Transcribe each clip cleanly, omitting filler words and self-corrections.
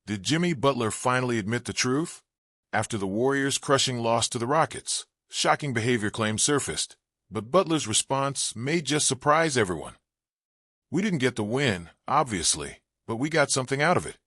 Did Jimmy Butler finally admit the truth? After the Warriors' crushing loss to the Rockets, shocking behavior claims surfaced, but Butler's response may just surprise everyone. "We didn't get the win, obviously, but we got something out of it."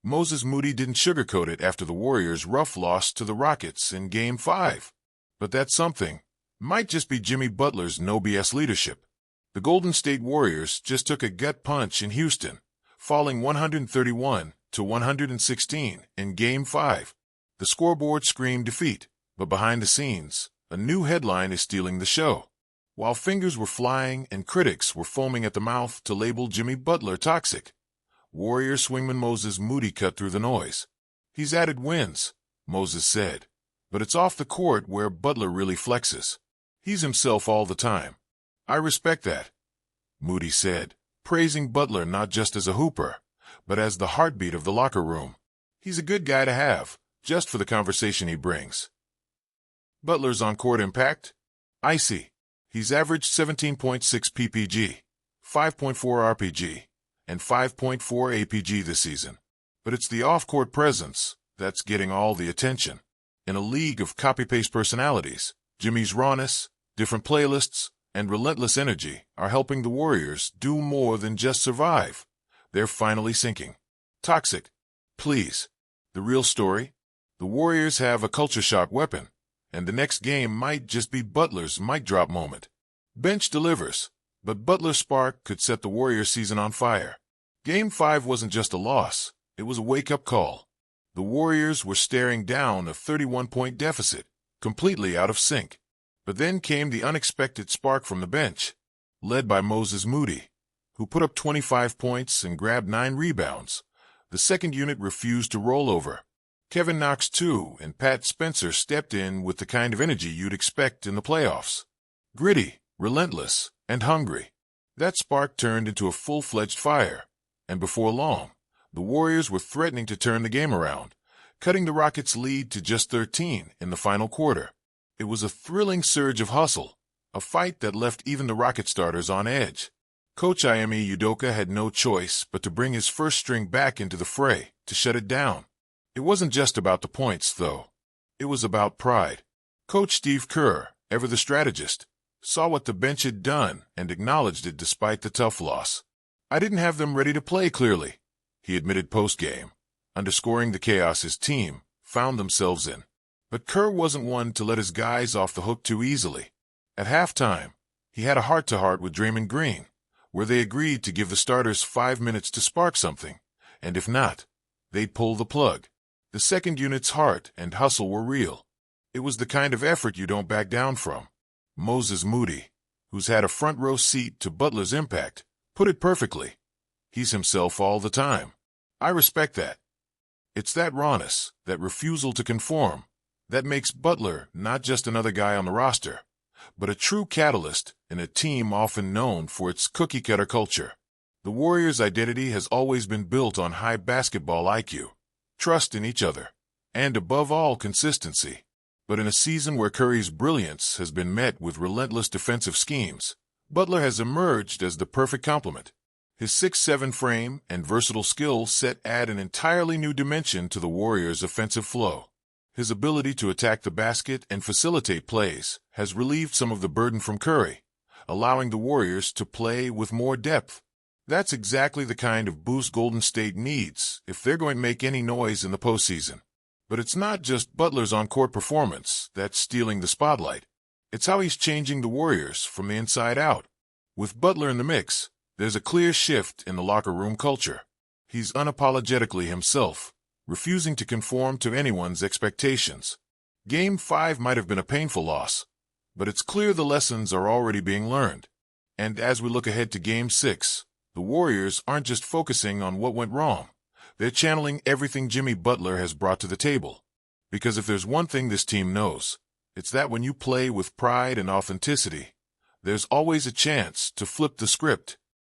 Moses Moody didn't sugarcoat it after the Warriors' rough loss to the Rockets in Game 5. But that something might just be Jimmy Butler's no-BS leadership. The Golden State Warriors just took a gut punch in Houston, falling 131-116 in Game 5. The scoreboard screamed defeat, but behind the scenes, a new headline is stealing the show. While fingers were flying and critics were foaming at the mouth to label Jimmy Butler toxic, Warrior swingman Moses Moody cut through the noise. "He's added wins," Moses said, "but it's off the court where Butler really flexes. He's himself all the time." "I respect that," Moody said, praising Butler not just as a hooper, but as the heartbeat of the locker room. "He's a good guy to have, just for the conversation he brings." Butler's on-court impact? Icy. He's averaged 17.6 ppg, 5.4 rpg, and 5.4 APG this season. But it's the off-court presence that's getting all the attention. In a league of copy-paste personalities, Jimmy's rawness, different playlists, and relentless energy are helping the Warriors do more than just survive. They're finally sinking. Toxic. Please. The real story? The Warriors have a culture shock weapon, and the next game might just be Butler's mic drop moment. Bench delivers, but Butler's spark could set the Warriors season on fire. Game 5 wasn't just a loss, it was a wake-up call. The Warriors were staring down a 31-point deficit, completely out of sync. But then came the unexpected spark from the bench, led by Moses Moody, who put up 25 points and grabbed 9 rebounds. The second unit refused to roll over. Kevin Knox, too, and Pat Spencer stepped in with the kind of energy you'd expect in the playoffs. Gritty, relentless, and hungry. That spark turned into a full-fledged fire, and before long, the Warriors were threatening to turn the game around, cutting the Rockets' lead to just 13 in the final quarter. It was a thrilling surge of hustle, a fight that left even the Rocket starters on edge. Coach Ime Udoka had no choice but to bring his first string back into the fray to shut it down. It wasn't just about the points, though. It was about pride. Coach Steve Kerr, ever the strategist, saw what the bench had done and acknowledged it despite the tough loss. "I didn't have them ready to play clearly," he admitted post-game, underscoring the chaos his team found themselves in. But Kerr wasn't one to let his guys off the hook too easily. At halftime, he had a heart-to-heart with Draymond Green, where they agreed to give the starters 5 minutes to spark something, and if not, they'd pull the plug. The second unit's heart and hustle were real. It was the kind of effort you don't back down from. Moses Moody, who's had a front-row seat to Butler's impact, put it perfectly. He's himself all the time. I respect that. It's that rawness, that refusal to conform, that makes Butler not just another guy on the roster, but a true catalyst in a team often known for its cookie-cutter culture. The Warriors' identity has always been built on high basketball IQ, trust in each other, and above all, consistency. But in a season where Curry's brilliance has been met with relentless defensive schemes, Butler has emerged as the perfect complement. His 6'7" frame and versatile skill set add an entirely new dimension to the Warriors' offensive flow. His ability to attack the basket and facilitate plays has relieved some of the burden from Curry, allowing the Warriors to play with more depth. That's exactly the kind of boost Golden State needs if they're going to make any noise in the postseason. But it's not just Butler's on-court performance that's stealing the spotlight. It's how he's changing the Warriors from the inside out. With Butler in the mix, there's a clear shift in the locker room culture. He's unapologetically himself, refusing to conform to anyone's expectations. Game 5 might have been a painful loss, but it's clear the lessons are already being learned. And as we look ahead to Game 6, the Warriors aren't just focusing on what went wrong. They're channeling everything Jimmy Butler has brought to the table. Because if there's one thing this team knows, it's that when you play with pride and authenticity, there's always a chance to flip the script